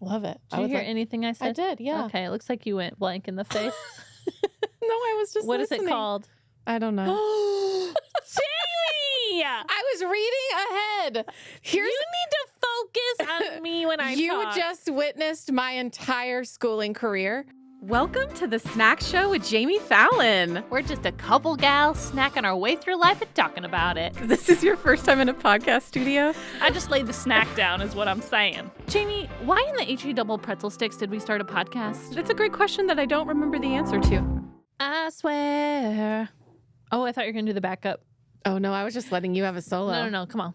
Love it. Did you hear anything I said? I did, yeah. Okay, it looks like you went blank in the face. No, I was just What listening. is it called? I don't know. Jamie! I was reading ahead. You need to focus on me when I You talk. just witnessed my entire schooling career. Welcome to the Snack Show with Jami Fallon. We're just a couple gals snacking our way through life and talking about it. This is your first time in a podcast studio? I just laid the snack down is what I'm saying. Jamie, why in the HE double pretzel sticks did we start a podcast? That's a great question that I don't remember the answer to. I swear. Oh, I thought you were going to do the backup. Oh, no, I was just letting you have a solo. No, come on.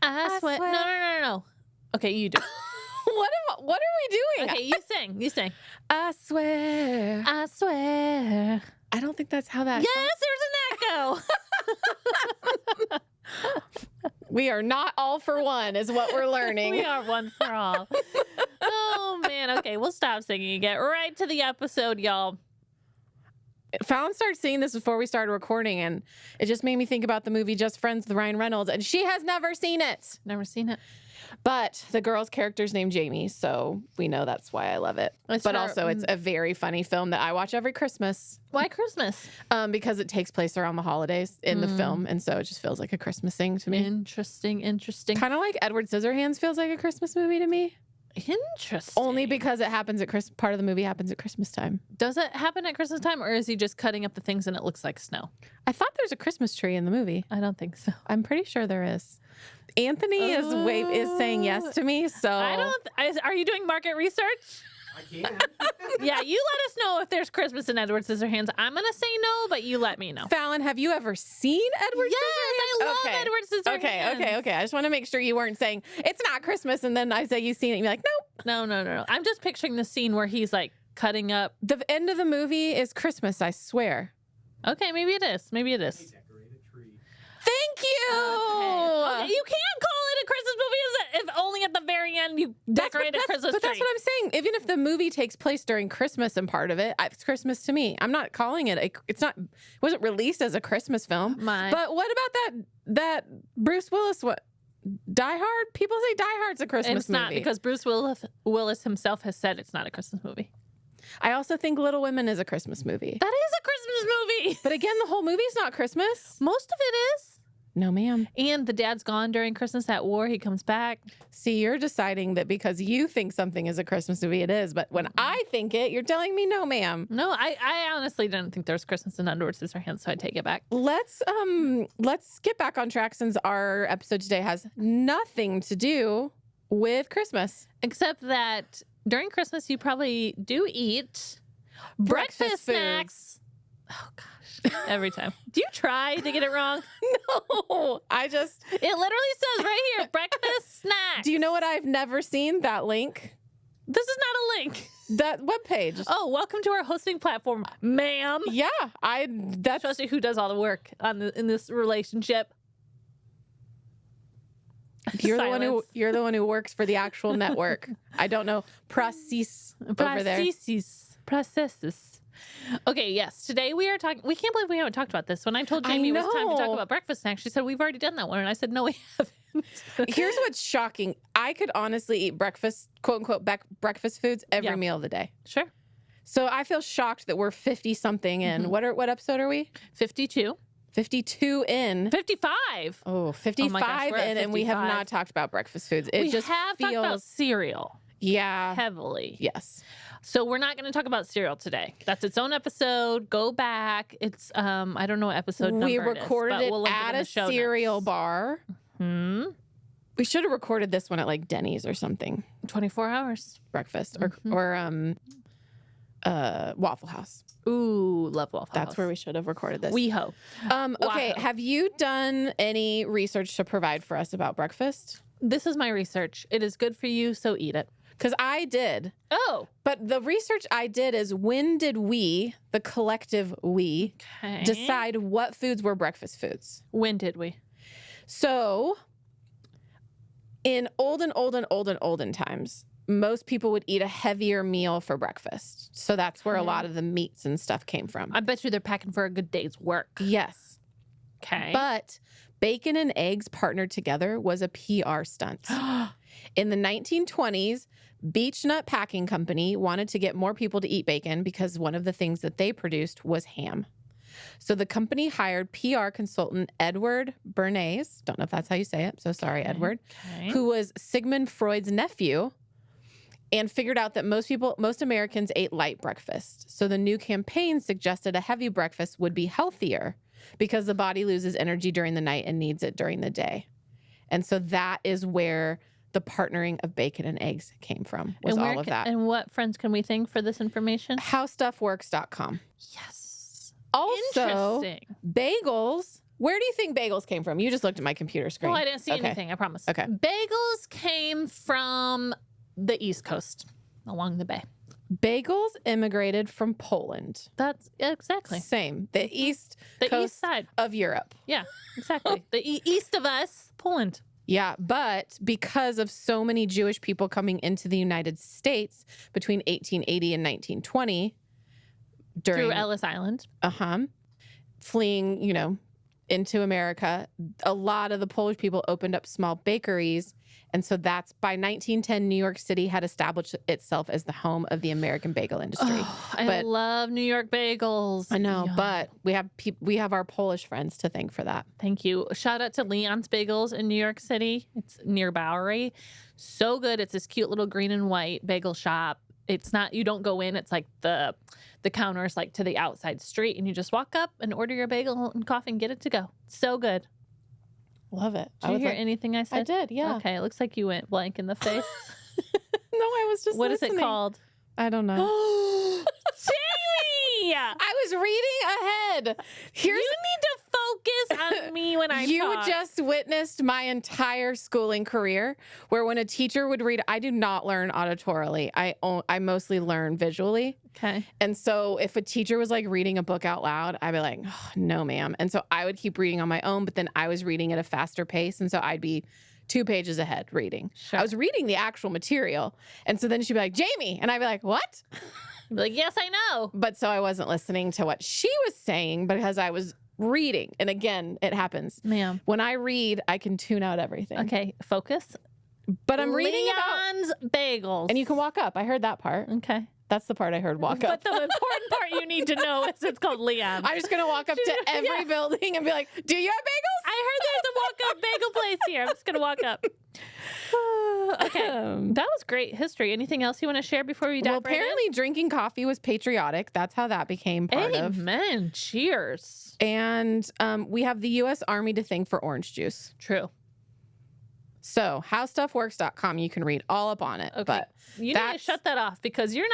I swear. No. Okay, you do. What are we doing? Okay, you sing. I swear. I don't think that's how that Yes, there's an echo. We are not all for one is what we're learning. We are one for all. Oh, man. Okay, we'll stop singing and get right to the episode, y'all. Fallon started singing this before we started recording, and it just made me think about the movie Just Friends with Ryan Reynolds, and she has never seen it. Never seen it. But the girl's character's named Jamie, so we know that's why I love it. But also, it's a very funny film that I watch every Christmas. Why Christmas? Because it takes place around the holidays in the film, and so it just feels like a Christmas thing to me. Interesting. Kind of like Edward Scissorhands feels like a Christmas movie to me. Interesting. Only because it happens at part of the movie happens at Christmas time. Does it happen at Christmas time, or is he just cutting up the things and it looks like snow? I thought there's a Christmas tree in the movie. I don't think so. I'm pretty sure there is. Anthony is saying yes to me, so Are you doing market research? I can. Yeah, you let us know if there's Christmas in Edward Scissorhands. I'm gonna say no, but you let me know. Fallon, have you ever seen Edward Scissorhands? I love Edward Scissorhands. Okay. I just want to make sure you weren't saying it's not Christmas, and then I say you've seen it, and you're like, nope. No. I'm just picturing the scene where he's like cutting up. The end of the movie is Christmas, I swear. Okay, maybe it is. They decorate a tree. Thank you. Okay, you can't call it a Christmas movie if only at the very end you decorate a Christmas tree. But that's what I'm saying. Even if the movie takes place during Christmas and part of it, it's Christmas to me. I'm not calling it. It wasn't released as a Christmas film. But what about that Bruce Willis? What? Die Hard? People say Die Hard's a Christmas movie. It's not, because Bruce Willis himself has said it's not a Christmas movie. I also think Little Women is a Christmas movie. That is a Christmas movie. But again, the whole movie's not Christmas. Most of it is. No, ma'am. And the dad's gone during Christmas at war. He comes back. See, you're deciding that because you think something is a Christmas movie, it is. But when I think it, you're telling me no, ma'am. No, I honestly didn't think there was Christmas in Edward Scissorhands, so I take it back. Let's get back on track, since our episode today has nothing to do with Christmas. Except that during Christmas, you probably do eat breakfast snacks. Oh, gosh. Every time. Do you try to get it wrong? No, it literally says right here, breakfast snacks. Do you know what I've never seen? That link. This is not a link. That webpage. Oh, welcome to our hosting platform, ma'am. Yeah, that shows you who does all the work in this relationship. You're the one who works for the actual network. I don't know processes over there. Processes. Okay, yes. Today we are talking. We can't believe we haven't talked about this. When I told Jamie it was time to talk about breakfast snacks, she said we've already done that one, and I said no, we haven't. Here's what's shocking: I could honestly eat breakfast, quote unquote, breakfast foods every meal of the day. Sure. So I feel shocked that we're 50 something in. What episode are we? 52. 52 in. 55. Oh, 55 gosh, in, and we have not talked about breakfast foods. We have talked about cereal. Yeah. Heavily. Yes. So we're not going to talk about cereal today. That's its own episode. Go back. It's I don't know what episode number we recorded it is, at a cereal bar. Hmm. We should have recorded this one at like Denny's or something. 24 hours breakfast or Waffle House. Ooh, love Waffle House. That's where we should have recorded this. We hope. Okay, have you done any research to provide for us about breakfast? This is my research. It is good for you, so eat it. Because I did. Oh. But the research I did is, when did we, the collective we, decide what foods were breakfast foods? When did we? So, in olden times, most people would eat a heavier meal for breakfast. So that's where a lot of the meats and stuff came from. I bet you they're packing for a good day's work. Yes. Okay. But bacon and eggs partnered together was a PR stunt. In the 1920s, Beech Nut Packing Company wanted to get more people to eat bacon because one of the things that they produced was ham. So the company hired PR consultant Edward Bernays, don't know if that's how you say it, so sorry, Edward, who was Sigmund Freud's nephew, and figured out that most Americans ate light breakfast. So the new campaign suggested a heavy breakfast would be healthier because the body loses energy during the night and needs it during the day. And so that is where the partnering of bacon and eggs came from, was all of that. And what friends can we thank for this information? HowStuffWorks.com. Yes. Also, bagels. Where do you think bagels came from? You just looked at my computer screen. Oh, I didn't see anything, I promise. Okay. Bagels came from the East Coast, along the bay. Bagels immigrated from Poland. That's exactly. Same. The east side of Europe. Yeah, exactly. The east of us, Poland. Yeah, but because of so many Jewish people coming into the United States between 1880 and 1920, through Ellis Island. Fleeing, into America, a lot of the Polish people opened up small bakeries. And so that's by 1910, New York City had established itself as the home of the American bagel industry. Oh, I love New York bagels. I know, but we have our Polish friends to thank for that. Thank you. Shout out to Leon's Bagels in New York City. It's near Bowery. So good. It's this cute little green and white bagel shop. It's not, you don't go in. It's like the counters like to the outside street, and you just walk up and order your bagel and coffee and get it to go. So good. Love it. Did you hear anything I said? I did, yeah. Okay, it looks like you went blank in the face. No, I was just What listening. is it called? I don't know. Jamie! I was reading ahead. You need to focus on me when I You talk. just witnessed my entire schooling career where when a teacher would read, I do not learn auditorily. I mostly learn visually. Okay. And so if a teacher was like reading a book out loud, I'd be like, oh, no, ma'am. And so I would keep reading on my own, but then I was reading at a faster pace. And so I'd be 2 pages ahead reading. Sure. I was reading the actual material. And so then she'd be like, Jamie. And I'd be like, what? I'd be like, yes, I know. But so I wasn't listening to what she was saying because I was reading. And again, it happens. Ma'am. When I read, I can tune out everything. Okay, focus. But I'm reading Leon's Bagels. And you can walk up. I heard that part. Okay. That's the part I heard, walk up. But the important part you need to know is it's called Leon's. I'm just going to walk up to every building and be like, do you have bagels? I heard there's a walk-up bagel place here. I'm just going to walk up. Okay. That was great history. Anything else you want to share before we dive right in? Apparently drinking coffee was patriotic. That's how that became part of. Amen. Cheers. And we have the U.S. Army to thank for orange juice. True. So howstuffworks.com, you can read all up on it. Okay. But you need to shut that off because you're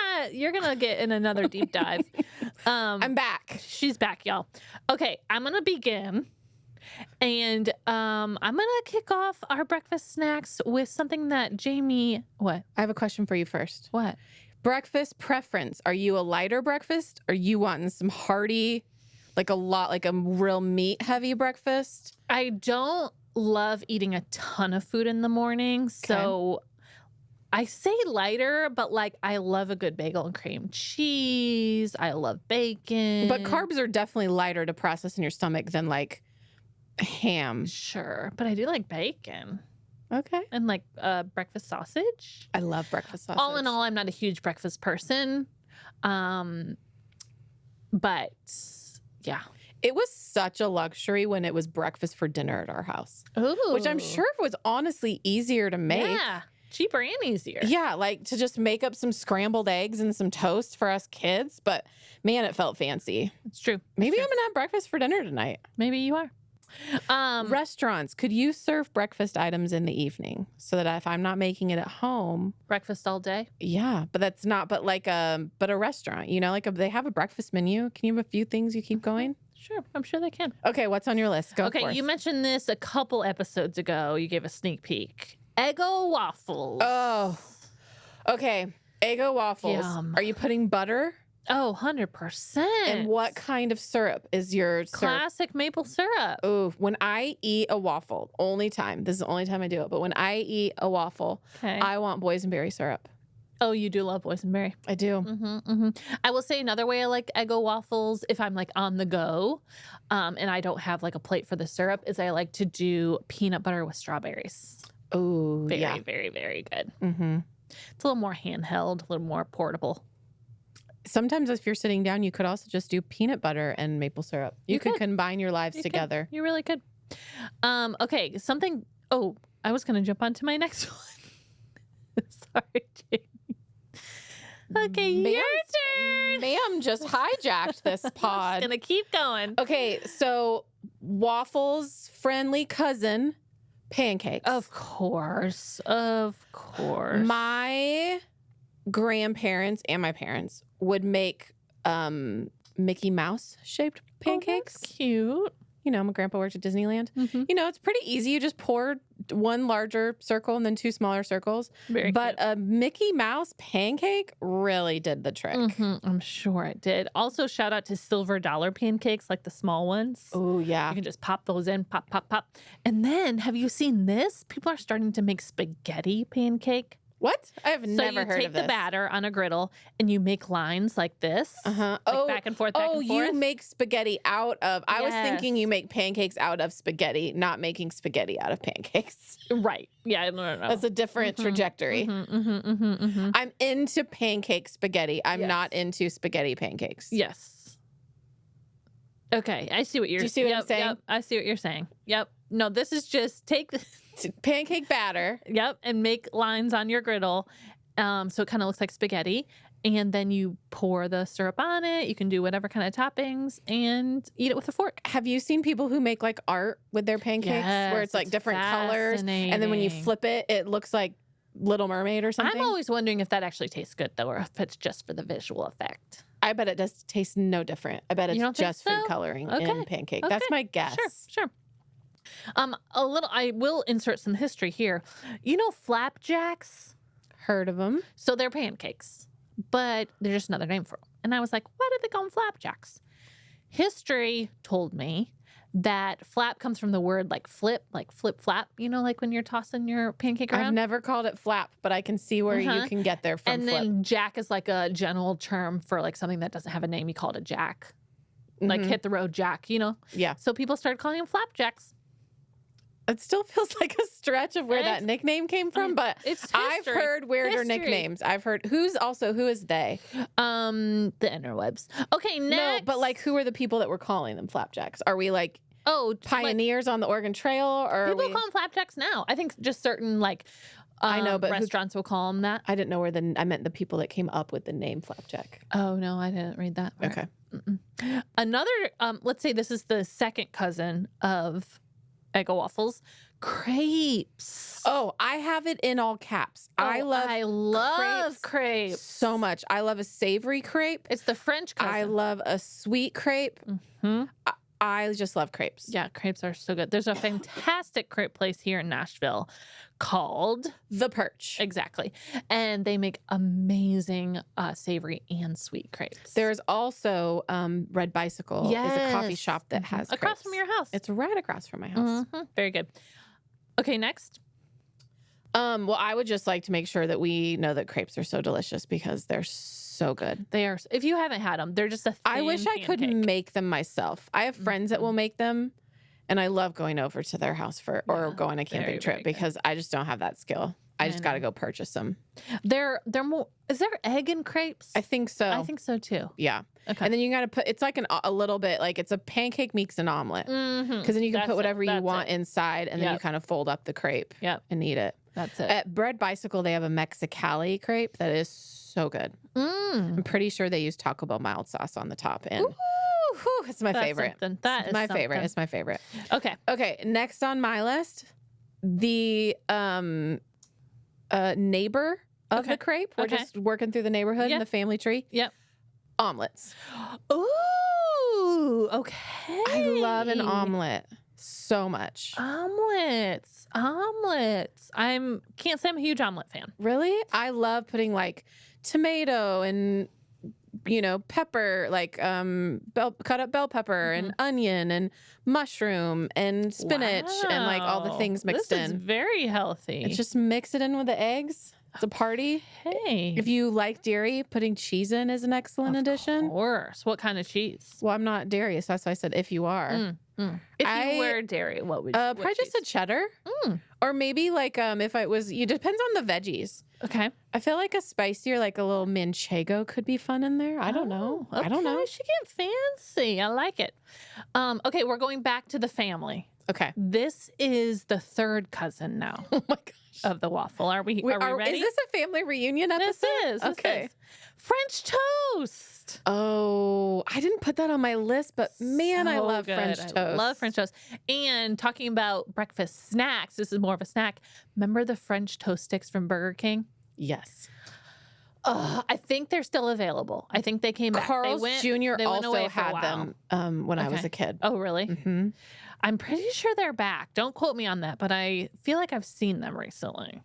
going to get in another deep dive. I'm back. She's back, y'all. Okay. I'm going to begin. And I'm going to kick off our breakfast snacks with something that Jamie... What? I have a question for you first. What? Breakfast preference. Are you a lighter breakfast? Or are you wanting some hearty, like a real meat-heavy breakfast? I don't love eating a ton of food in the morning. So I say lighter, but like I love a good bagel and cream cheese. I love bacon. But carbs are definitely lighter to process in your stomach than like ham. Sure. But I do like bacon. Okay. And like breakfast sausage. I love breakfast sausage. All in all, I'm not a huge breakfast person. But yeah. It was such a luxury when it was breakfast for dinner at our house. Ooh. Which I'm sure was honestly easier to make. Yeah. Cheaper and easier. Yeah, like to just make up some scrambled eggs and some toast for us kids. But man, it felt fancy. It's true. Maybe I'm going to have breakfast for dinner tonight. Maybe you are. Restaurants, could you serve breakfast items in the evening so that if I'm not making it at home, breakfast all day? Yeah, but that's not, but like a restaurant, they have a breakfast menu. Can you have a few things you keep going? Sure, I'm sure they can. Okay, what's on your list? Go Okay, forth. you mentioned this a couple episodes ago. You gave a sneak peek. Eggo Waffles. Oh, okay. Eggo Waffles. Yum. Are you putting butter? Oh, 100%. And what kind of syrup is your syrup? Classic maple syrup. Oh, when I eat a waffle, this is the only time I do it, but when I eat a waffle, Okay. I want boysenberry syrup. Oh, you do love boysenberry. I do. I will say another way I like Eggo Waffles if I'm like on the go and I don't have like a plate for the syrup is I like to do peanut butter with strawberries. Oh, Very, yeah. very, very good. It's a little more handheld, a little more portable. Sometimes if you're sitting down, you could also just do peanut butter and maple syrup. You could combine your lives together. You really could. Okay, something. Oh, I was going to jump onto my next one. Sorry, Jamie. Okay, your turn. Ma'am just hijacked this pod. I'm going to keep going. Okay, so Waffle's friendly cousin, Pancakes. Of course. My grandparents and my parents would make Mickey Mouse shaped pancakes. Oh, that's cute. You know, my grandpa worked at Disneyland. Mm-hmm. You know, it's pretty easy. You just pour one larger circle and then two smaller circles. Very but cute. a Mickey Mouse pancake really did the trick. Mm-hmm. I'm sure it did. Also, shout out to silver dollar pancakes, like the small ones. Oh, yeah. You can just pop those in, pop, pop, pop. And then, have you seen this? People are starting to make spaghetti pancake. What? I have never heard of this. So you take the batter on a griddle and you make lines like this. Uh-huh. Like back and forth, back and forth. You make spaghetti out of... I was Yes. thinking you make pancakes out of spaghetti, not making spaghetti out of pancakes. Right. Yeah, no. That's a different trajectory. I'm into pancake spaghetti. I'm Yes. not into spaghetti pancakes. Yes. Okay, I see what you're... Do you see what I'm saying? Yep, I see what you're saying. Yep. No, this is just take the... Pancake batter. Yep, and make lines on your griddle, so it kind of looks like spaghetti. And then you pour the syrup on it. You can do whatever kind of toppings and eat it with a fork. Have you seen people who make like art with their pancakes where it's like different colors? And then when you flip it, it looks like Little Mermaid or something? I'm always wondering if that actually tastes good, though, or if it's just for the visual effect. I bet it does taste no different. I bet You don't it's think just food so? coloring Okay. in pancake. That's Okay. my guess. Sure. I will insert some history here. You know flapjacks? Heard of them. So they're pancakes, but they're just another name for them. And I was like, why did they call them flapjacks? History told me that flap comes from the word like flip flap, you know, like when you're tossing your pancake around. I've never called it flap, but I can see where you can get there from and flip. then jack is like a general term for like something that doesn't have a name. You call it a jack. Like hit the road jack, you know? Yeah. So people started calling them flapjacks. It still feels like a stretch of where that nickname came from, but It's I've history. heard weirder History. nicknames. I've heard who is they? The interwebs. Okay, next. No, but like who are the people that were calling them flapjacks? Are we like just, pioneers on the Oregon Trail, or are people we... call them flapjacks now. I think just certain like I know, but restaurants will call them that. I didn't know I meant the people that came up with the name flapjack. Oh no, I didn't read that part. Okay. Another, let's say this is the second cousin of Eggo Waffles, Crepes. Oh, I have it in all caps. I love crepes so much. I love a savory crepe. It's the French cousin. I love a sweet crepe. I just love crepes. Yeah, crepes are so good. There's a fantastic crepe place here in Nashville called The Perch. Exactly. And they make amazing savory and sweet crepes. There's also Red Bicycle is a coffee Yes. shop that has across crepes. from your house. It's right across from my house. Very good. Okay, next. Well, I would just like to make sure that we know that crepes are so delicious because they're so good. They are. If you haven't had them, they're just a thin I wish I could pancake. make them myself. I have friends that will make them, and I love going over to their house or go on a camping very, trip very good. because I just don't have that skill. I just got to go purchase them. They're more. Is there egg in crepes? I think so. I think so too. Yeah. Okay. And then you got to put, it's like a little bit, like it's a pancake mix an omelet. Because then you can put whatever you want inside and then you kind of fold up the crepe and eat it. That's it. At Bread Bicycle, they have a Mexicali crepe that is so good. I'm pretty sure they use Taco Bell mild sauce on the top. And it's my favorite. That is my favorite. It's my favorite. Okay. Okay. Next on my list, the neighbor of the crepe. We're just working through the neighborhood in the family tree. Yep. Omelets. Ooh. Okay. I love an omelet so much. Omelets. I can't say I'm a huge omelet fan. Really? I love putting like tomato and pepper, like cut up bell pepper and onion and mushroom and spinach and like all the things mixed this in. Is very healthy. And just mix it in with the eggs. It's a party. Hey. If you like dairy, putting cheese in is an excellent addition. Of course. What kind of cheese? Well, I'm not dairy, so that's why I said if you are. If you were dairy, what would you? Probably just a cheddar, or maybe like if I was. It depends on the veggies. Okay. I feel like a spicier, like a little manchego could be fun in there. I don't know. Okay. I don't know. She get fancy. I like it. Okay, we're going back to the family. Okay. This is the third cousin now. Oh my gosh. Of the waffle. Are we ready? Is this a family reunion episode? This is. Okay. French toast. Oh, I didn't put that on my list, but man, I love French toast. I love French toast. And talking about breakfast snacks, this is more of a snack. Remember the French toast sticks from Burger King? Yes. I think they're still available. I think they came back. Carl's Jr. They went also away for a had while. them when I was a kid. Oh, really? Mm-hmm. I'm pretty sure they're back. Don't quote me on that, but I feel like I've seen them recently.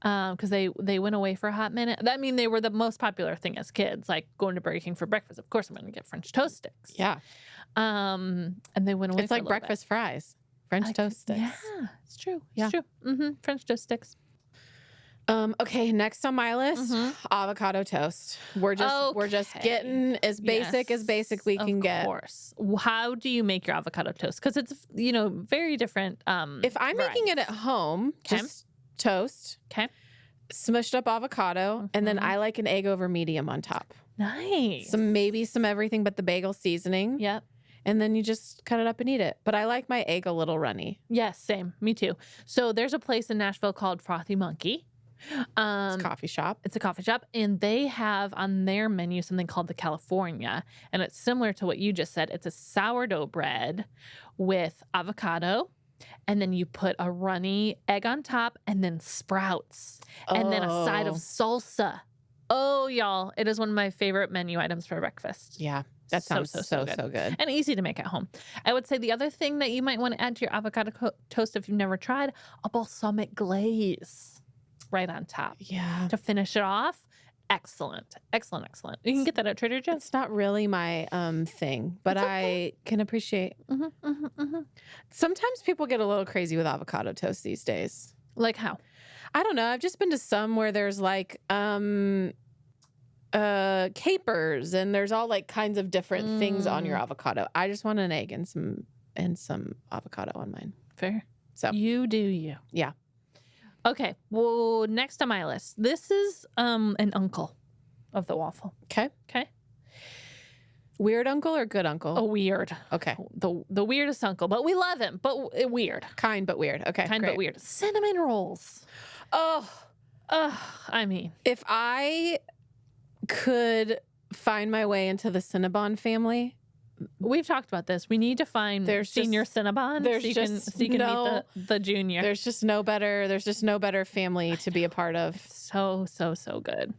Because they went away for a hot minute. I mean, they were the most popular thing as kids, like going to Burger King for breakfast. Of course, I'm going to get French toast sticks. Yeah. And they went away. It's like breakfast fries, French toast sticks. Yeah, it's true. Yeah. It's true. French toast sticks. Okay, next on my list, avocado toast. We're just getting as basic we can get. Of course. How do you make your avocado toast? Because it's very different. If I'm making it at home, just toast. Okay. Smushed up avocado, and then I like an egg over medium on top. Nice. Some everything but the bagel seasoning. Yep. And then you just cut it up and eat it. But I like my egg a little runny. Yes, same. Me too. So there's a place in Nashville called Frothy Monkey. It's a coffee shop. It's a coffee shop, and they have on their menu something called the California, and it's similar to what you just said. It's a sourdough bread with avocado, and then you put a runny egg on top, and then sprouts, and then a side of salsa. Oh, y'all, it is one of my favorite menu items for breakfast. Yeah, that sounds so good. And easy to make at home. I would say the other thing that you might want to add to your avocado toast if you've never tried, a balsamic glaze. Right on top. Yeah. To finish it off. Excellent. Excellent. You can get that at Trader Joe's. It's not really my thing, but I can appreciate. Sometimes people get a little crazy with avocado toast these days. Like how? I don't know. I've just been to some where there's like capers and there's all like kinds of different things on your avocado. I just want an egg and some avocado on mine. Fair. So you do you. Yeah. Okay, well, next on my list, this is an uncle of the waffle. Okay. Okay. Weird uncle or good uncle? A weird. Okay. The weirdest uncle, but we love him, but weird. Kind but weird. Okay. Kind but weird. Cinnamon rolls. I mean. If I could find my way into the Cinnabon family. We've talked about this. We need to find senior Cinnabon so you can meet the junior. There's just no better family to be a part of. So good.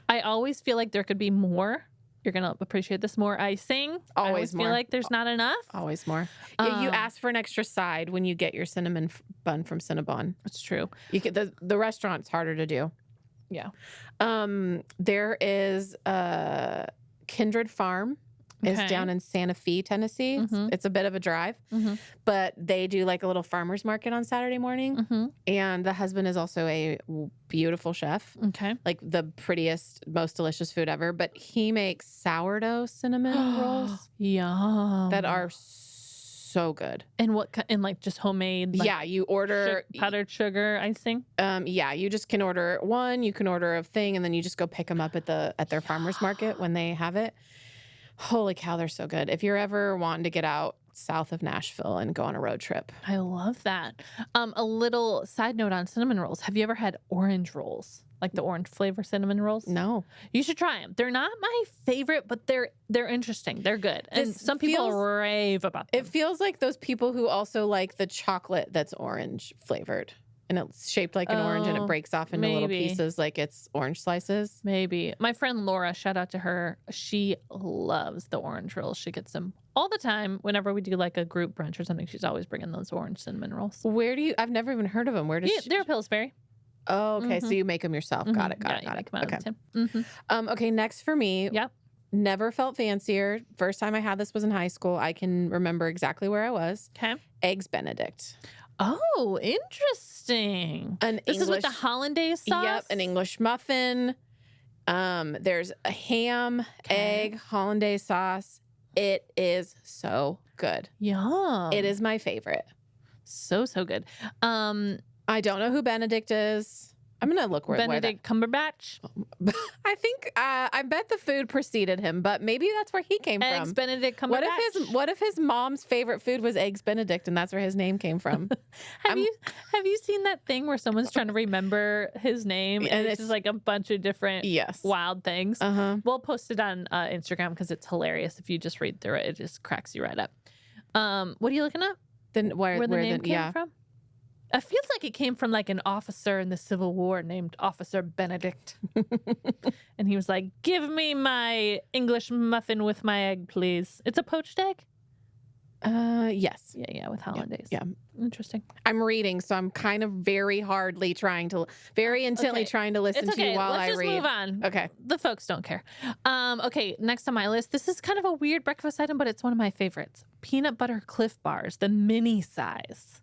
I always feel like there could be more. You're going to appreciate this more icing. Always I always more. feel like there's not enough. Always more. You ask for an extra side when you get your cinnamon bun from Cinnabon. It's true. You get the restaurant's harder to do. Yeah. There is Kindred Farm. Is down in Santa Fe, Tennessee. It's a bit of a drive, but they do like a little farmer's market on Saturday morning. And the husband is also a beautiful chef. Okay. Like the prettiest, most delicious food ever. But he makes sourdough cinnamon rolls. Yum. That are so good. And like just homemade? Yeah, you order powdered sugar icing? Yeah, you just can order one. You can order a thing, and then you just go pick them up at their farmer's market when they have it. Holy cow, they're so good. If you're ever wanting to get out south of Nashville and go on a road trip. I love that. A little side note on cinnamon rolls. Have you ever had orange rolls? Like the orange flavor cinnamon rolls? No. You should try them. They're not my favorite, but they're interesting. They're good. And some people rave about them. It feels like those people who also like the chocolate that's orange flavored. And it's shaped like an orange and it breaks off into little pieces like it's orange slices. Maybe. My friend Laura, shout out to her. She loves the orange rolls. She gets them all the time. Whenever we do like a group brunch or something, she's always bringing those orange cinnamon rolls. I've never even heard of them. Where does They're Pillsbury. Oh, okay. So you make them yourself. Got it. Okay. Okay. Next for me. Yep. Never felt fancier. First time I had this was in high school. I can remember exactly where I was. Okay. Eggs Benedict. Oh, interesting. This is with the hollandaise sauce? Yep, an English muffin. There's a ham, egg, hollandaise sauce. It is so good. Yum. It is my favorite. So good. I don't know who Benedict is. I'm gonna look where Benedict Cumberbatch. I think I bet the food preceded him, but maybe that's where he came Eggs from. Benedict Cumberbatch. What if his mom's favorite food was eggs Benedict, and that's where his name came from? Have you seen that thing where someone's trying to remember his name and it's just like a bunch of different wild things? We'll post it on Instagram because it's hilarious. If you just read through it, it just cracks you right up. What are you looking up? Where the name came from? It feels like it came from like an officer in the Civil War named Officer Benedict. And he was like, give me my English muffin with my egg, please. It's a poached egg? Yes. Yeah, with hollandaise. Yeah. Interesting. I'm reading, so I'm kind of very intently trying to listen to you while I read. Let's move on. Okay. The folks don't care. Okay, next on my list. This is kind of a weird breakfast item, but it's one of my favorites. Peanut butter Clif bars, the mini size.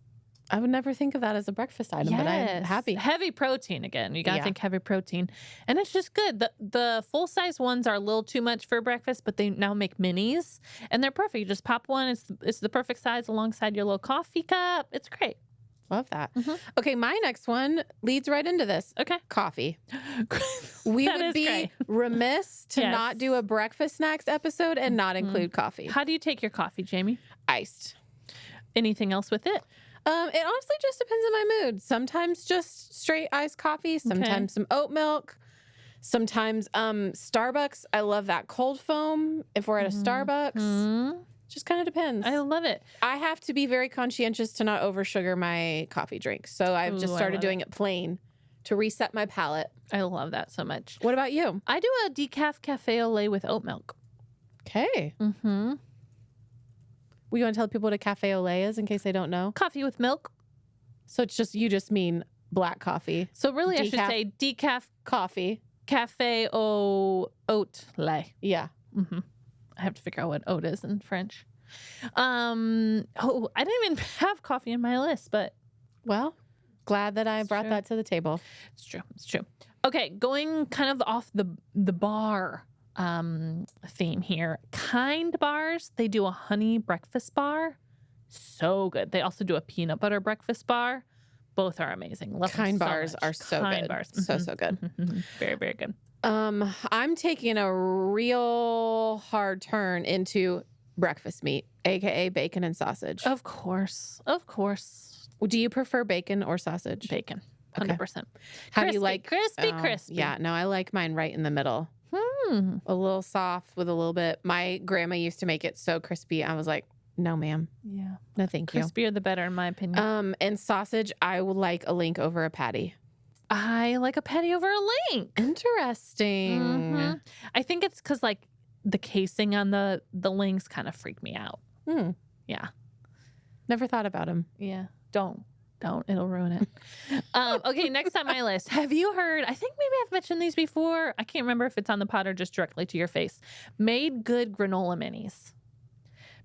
I would never think of that as a breakfast item, but I'm happy. Heavy protein again. You got to think heavy protein. And it's just good. The full-size ones are a little too much for breakfast, but they now make minis. And they're perfect. You just pop one. It's the perfect size alongside your little coffee cup. It's great. Love that. Okay, my next one leads right into this. Okay. Coffee. We would be remiss to not do a breakfast snacks episode and not include coffee. How do you take your coffee, Jamie? Iced. Anything else with it? It honestly just depends on my mood. Sometimes just straight iced coffee. Sometimes some oat milk. Sometimes Starbucks. I love that cold foam if we're at a Starbucks. Just kind of depends. I love it. I have to be very conscientious to not oversugar my coffee drink. So I've just started doing it plain to reset my palate. I love that so much. What about you? I do a decaf cafe au lait with oat milk. Okay. We want to tell people what a cafe au lait is in case they don't know? Coffee with milk. So it's just, you just mean black coffee. So really I should say decaf coffee. Cafe au oat lait. Yeah. I have to figure out what oat is in French. I didn't even have coffee in my list, but well, glad that I brought that to the table. It's true. Okay, going kind of off the bar theme here. Kind bars, they do a honey breakfast bar. So good. They also do a peanut butter breakfast bar. Both are amazing. Love Kind them bars much. are so Kind good. bars. So good. Very, very good. I'm taking a real hard turn into breakfast meat, aka bacon and sausage. Of course. Do you prefer bacon or sausage? Bacon. 100%. How do you like crispy? Yeah, no, I like mine right in the middle. A little soft with a little bit. My grandma used to make it so crispy. I was like, no, ma'am. Yeah. No, thank you. Crispier the better, in my opinion. And sausage, I would like a link over a patty. I like a patty over a link. Interesting. I think it's because like the casing on the links kind of freak me out. Yeah. Never thought about them. Yeah. Don't. It'll ruin it. Okay, next on my list. Have you heard, I think maybe I've mentioned these before. I can't remember if it's on the pod or just directly to your face. Made Good granola minis.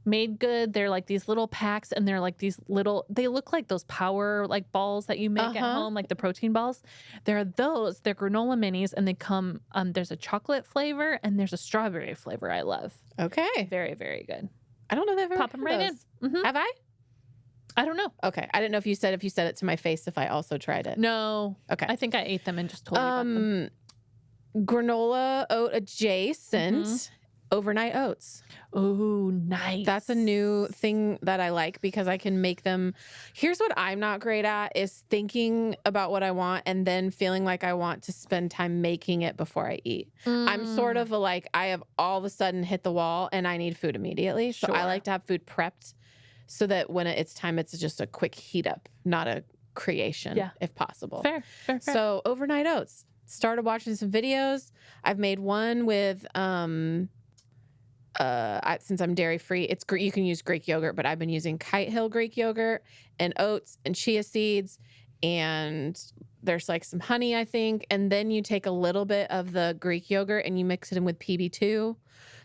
Made Good, they're like these little packs and they're like these little, they look like those power like balls that you make at home, like the protein balls. They're granola minis and they come, there's a chocolate flavor and there's a strawberry flavor I love. Okay. Very, very good. I don't know that I've ever Pop them right in. Have I? I don't know. Okay. I didn't know if you said it to my face if I also tried it. No. Okay. I think I ate them and just told you about them. Granola oat adjacent. Overnight oats. Oh, nice. That's a new thing that I like because I can make them. Here's what I'm not great at is thinking about what I want and then feeling like I want to spend time making it before I eat. I'm sort of I have all of a sudden hit the wall and I need food immediately. So I like to have food prepped so that when it's time, it's just a quick heat up, not a creation, if possible. Fair. So overnight oats. Started watching some videos. I've made one with since I'm dairy free, you can use Greek yogurt, but I've been using Kite Hill Greek yogurt and oats and chia seeds, and there's like some honey, I think, and then you take a little bit of the Greek yogurt and you mix it in with PB2.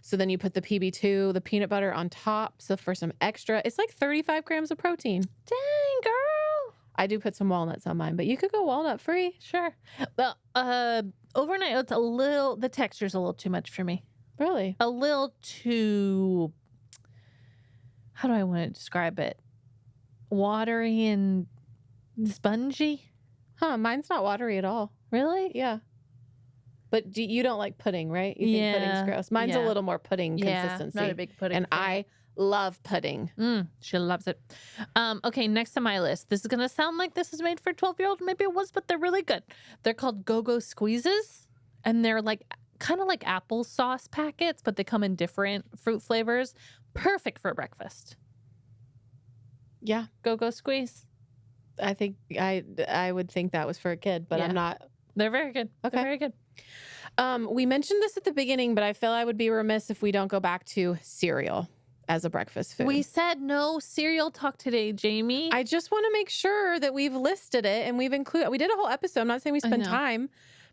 So then you put the PB2, the peanut butter on top, so for some extra. It's like 35 grams of protein. Dang, girl. I do put some walnuts on mine, but you could go walnut free. Sure. Well, overnight oats the texture's a little too much for me. Really? A little too, how do I want to describe it? Watery and spongy. Huh, mine's not watery at all. Really? Yeah. But you don't like pudding, right? You think pudding's gross. Mine's a little more pudding consistency. Not a big pudding And fan. I love pudding. She loves it. Okay, next on my list. This is going to sound like this is made for a 12-year-old. Maybe it was, but they're really good. They're called Go-Go Squeezes. And they're like kind of like applesauce packets, but they come in different fruit flavors. Perfect for breakfast. Yeah. Go-Go Squeeze. I think I would think that was for a kid, but I'm not. They're very good. Okay. They're very good. We mentioned this at the beginning, but I feel I would be remiss if we don't go back to cereal as a breakfast food. We said no cereal talk today, Jamie. I just want to make sure that we've listed it and we've included. We did a whole episode. I'm not saying we spent time,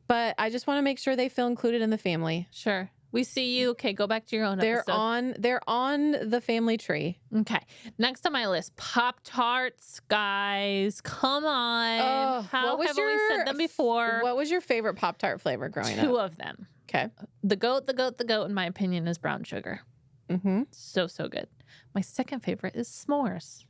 but I just want to make sure they feel included in the family. Sure. We see you. Okay, go back to your own episode. They're on the family tree. Okay. Next on my list, Pop-Tarts, guys. Come on. Oh, How have we said them before? What was your favorite Pop-Tart flavor growing up? Two of them. Okay. The goat, in my opinion, is brown sugar. Mm-hmm. So good. My second favorite is s'mores.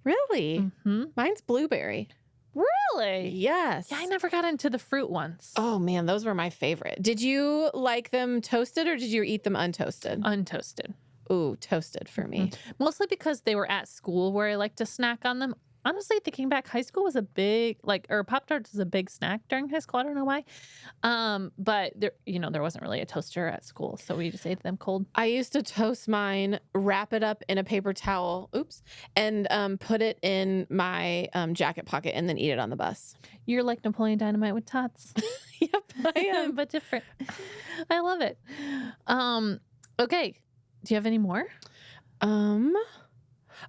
Really? Mm-hmm. Mine's blueberry. Really? Yes. Yeah, I never got into the fruit ones. Oh, man, those were my favorite. Did you like them toasted or did you eat them untoasted? Untoasted. Ooh, toasted for me. Mostly because they were at school where I like to snack on them. Honestly, thinking back, high school was a big, Pop-Tarts was a big snack during high school. I don't know why. But there wasn't really a toaster at school, so we just ate them cold. I used to toast mine, wrap it up in a paper towel, and put it in my jacket pocket and then eat it on the bus. You're like Napoleon Dynamite with tots. Yep, I am. But different. I love it. Okay. Do you have any more?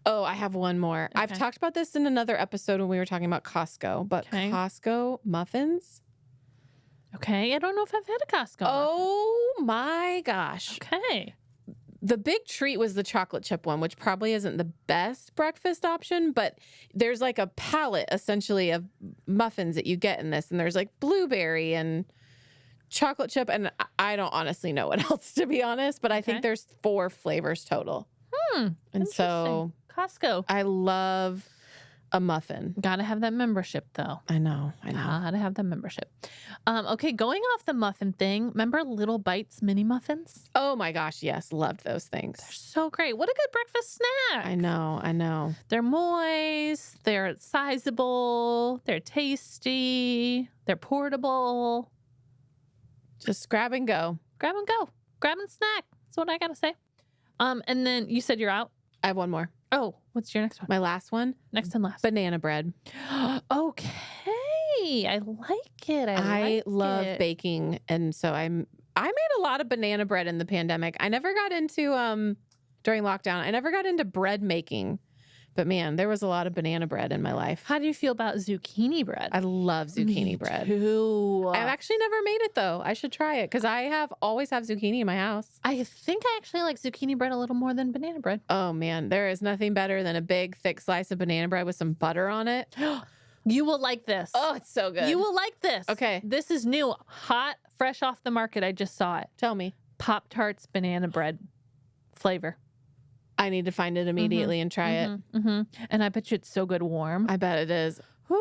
Oh, I have one more. Okay. I've talked about this in another episode when we were talking about Costco, but Costco muffins. Okay. I don't know if I've had a Costco muffin. Oh my gosh. Okay. The big treat was the chocolate chip one, which probably isn't the best breakfast option, but there's like a palette essentially of muffins that you get in this. And there's like blueberry and chocolate chip. And I don't honestly know what else, to be honest, but I think there's 4 flavors total. And so Costco. I love a muffin. Gotta have that membership, though. I know. Gotta have that membership. Okay, going off the muffin thing, remember Little Bites mini muffins? Oh my gosh, yes. Loved those things. They're so great. What a good breakfast snack. I know. They're moist, they're sizable, they're tasty, they're portable. Just grab and go. Grab and go. Grab and snack. That's what I gotta say. And then you said you're out? I have one more. Oh, what's your next one? My last one? Next and last. Banana bread. Okay. I like it. I love baking. And so I made a lot of banana bread in the pandemic. I never got into, during lockdown, I never got into bread making. But man, there was a lot of banana bread in my life. How do you feel about zucchini bread? I love zucchini bread. Too. I've actually never made it though. I should try it because I always have zucchini in my house. I think I actually like zucchini bread a little more than banana bread. Oh man, there is nothing better than a big thick slice of banana bread with some butter on it. You will like this. Oh, it's so good. You will like this. Okay. This is new, hot, fresh off the market. I just saw it. Tell me. Pop-Tarts banana bread flavor. I need to find it immediately and try it. And I bet you it's so good warm. I bet it is. Woo!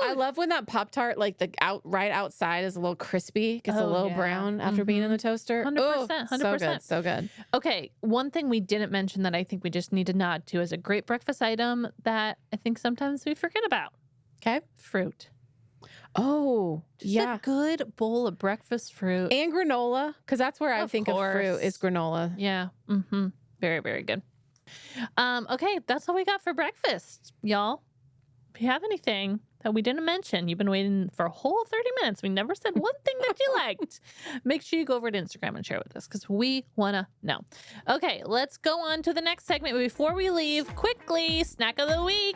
I love when that Pop-Tart, like right outside is a little crispy, gets a little brown after being in the toaster. 100%. 100%. So good. Okay. One thing we didn't mention that I think we just need to nod to is a great breakfast item that I think sometimes we forget about. Okay. Fruit. Oh, Just a good bowl of breakfast fruit. And granola, because that's where I think of fruit is granola. Yeah. Very, very good. Okay, that's all we got for breakfast, y'all. If you have anything that we didn't mention, you've been waiting for a whole 30 minutes. We never said one thing that you liked. Make sure you go over to Instagram and share with us because we want to know. Okay, let's go on to the next segment. Before we leave, quickly, snack of the week.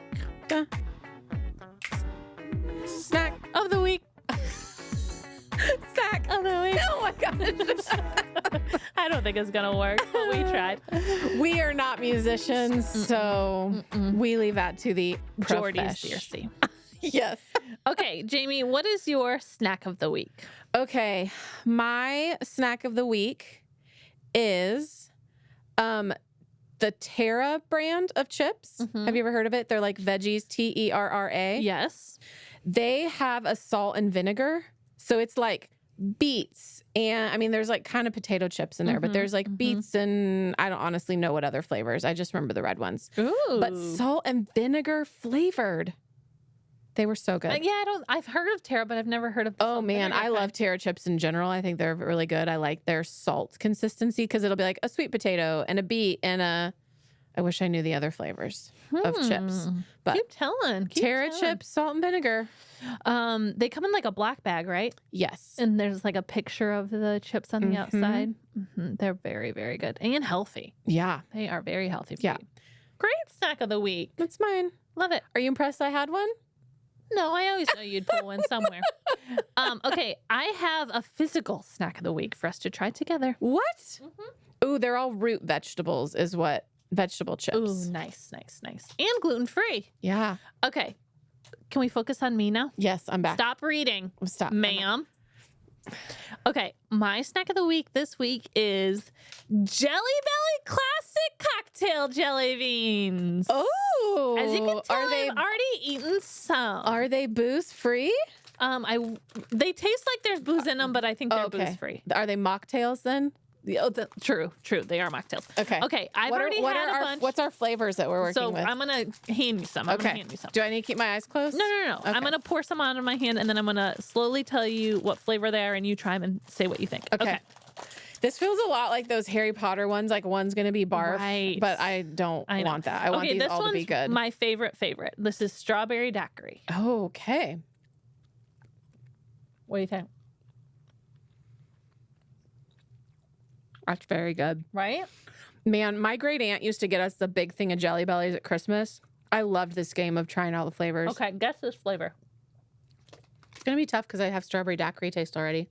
Snack of the week. Snack of the week. Oh my gosh. I don't think it's going to work, but we tried. We are not musicians, so we leave that to the Jordy's CRC. Yes. Okay, Jamie, what is your snack of the week? Okay, my snack of the week is the Terra brand of chips. Have you ever heard of it? They're like veggies, Terra. Yes. They have a salt and vinegar. So it's like beets. And I mean, there's like kind of potato chips in there, but there's like beets and I don't honestly know what other flavors. I just remember the red ones. Ooh. But salt and vinegar flavored. They were so good. Yeah, I've heard of Terra, but I've never heard of the Oh salt man, vinegar I kind. love Terra chips in general. I think they're really good. I like their salt consistency because it'll be like a sweet potato and a beet and I wish I knew the other flavors of chips. But keep telling. Terra chips, salt and vinegar. They come in like a black bag, right? Yes. And there's like a picture of the chips on the outside. They're very, very good and healthy. Yeah. They are very healthy for Yeah. you. Great snack of the week. That's mine. Love it. Are you impressed I had one? No, I always know you'd pull one somewhere. Okay, I have a physical snack of the week for us to try together. What? Ooh, they're all root vegetables is what vegetable chips. Ooh, nice. And gluten-free. Yeah. Okay, can we focus on me now? Yes, I'm back. Stop reading, Stop. ma'am. Okay, my snack of the week this week is Jelly Belly Classic Cocktail Jelly Beans. Oh. As you can tell, are they I've already eaten some. are they booze free? They taste like there's booze in them, but I think they're booze free. Are they mocktails then? True. They are mocktails. Okay. I've already had a bunch. What's our flavors that we're working So with? I'm gonna hand you some. Okay. Do I need to keep my eyes closed? No. Okay. I'm gonna pour some out of my hand, and then I'm gonna slowly tell you what flavor they are, and you try them and say what you think. Okay. This feels a lot like those Harry Potter ones. Like one's gonna be barf, Right. but I don't want that. I want these this all to one's be good. my favorite. This is strawberry daiquiri. Okay. What do you think? That's very good. Right? Man, my great aunt used to get us the big thing of Jelly Bellies at Christmas. I loved this game of trying all the flavors. Okay, guess this flavor. It's gonna be tough because I have strawberry daiquiri taste already.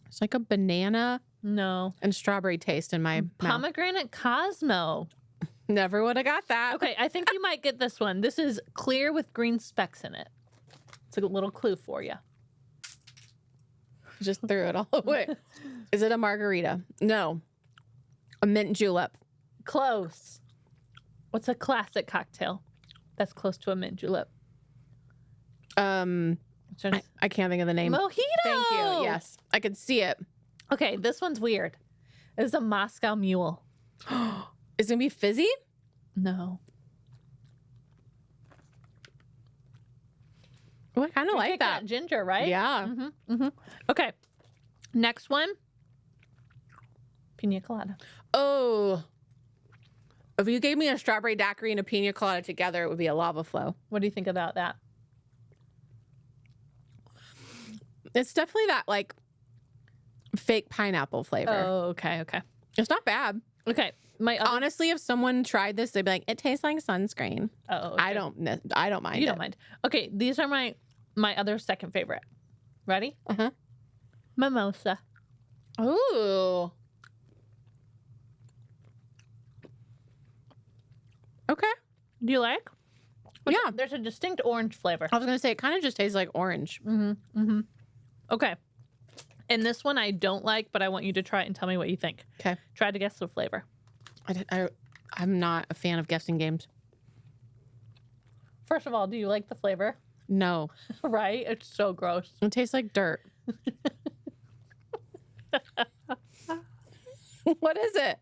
It's like a banana No. and strawberry taste in my mouth. Pomegranate Cosmo. Never would have got that. Okay, I think you might get this one. This is clear with green specks in it. It's a little clue for you. Just threw it all away. Is it a margarita? No. A mint julep. Close. What's a classic cocktail that's close to a mint julep? I can't think of the name. Mojito. Thank you. Yes. I could see it. Okay, this one's weird. It's a Moscow Mule. Is it gonna be fizzy? No. Oh, I kind of like that. Ginger, right? Yeah. Okay. Next one. Pina colada. Oh. If you gave me a strawberry daiquiri and a pina colada together, it would be a lava flow. What do you think about that? It's definitely that like fake pineapple flavor. Oh, okay. It's not bad. Okay. Honestly, if someone tried this, they'd be like, "It tastes like sunscreen." Oh, okay. I don't mind. You don't mind. Okay, these are my other second favorite. Ready? Mimosa. Ooh. Okay. Do you like? Yeah. There's a distinct orange flavor. I was gonna say it kind of just tastes like orange. Okay. And this one I don't like, but I want you to try it and tell me what you think. Okay. Try to guess the flavor. I'm not a fan of guessing games. First of all, do you like the flavor? No. Right? It's so gross. It tastes like dirt. What is it?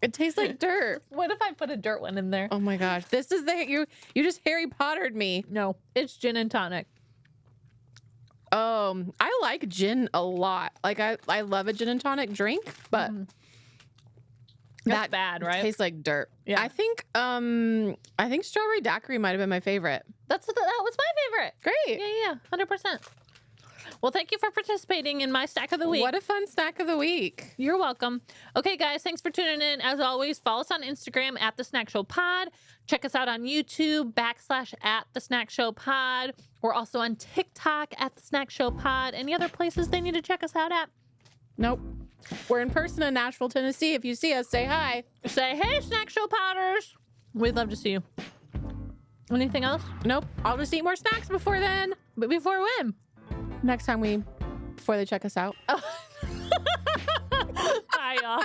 It tastes like dirt. What if I put a dirt one in there? Oh my gosh. This is you just Harry Pottered me. No, it's gin and tonic. I like gin a lot. Like I love a gin and tonic drink, but That's bad, right? tastes like dirt. Yeah. I think strawberry daiquiri might have been my favorite. That was my favorite. Great. Yeah, 100%. Well, thank you for participating in my snack of the week. What a fun snack of the week. You're welcome. Okay, guys, thanks for tuning in. As always, follow us on Instagram at The Snack Show Pod. Check us out on YouTube, / The Snack Show Pod. We're also on TikTok at The Snack Show Pod. Any other places they need to check us out at? Nope. We're in person in Nashville, Tennessee. If you see us, say hi. Say, hey, Snack Show Podders. We'd love to see you. Anything else? Nope. I'll just eat more snacks before then. But before when? Next time we before they check us out? Hi, y'all.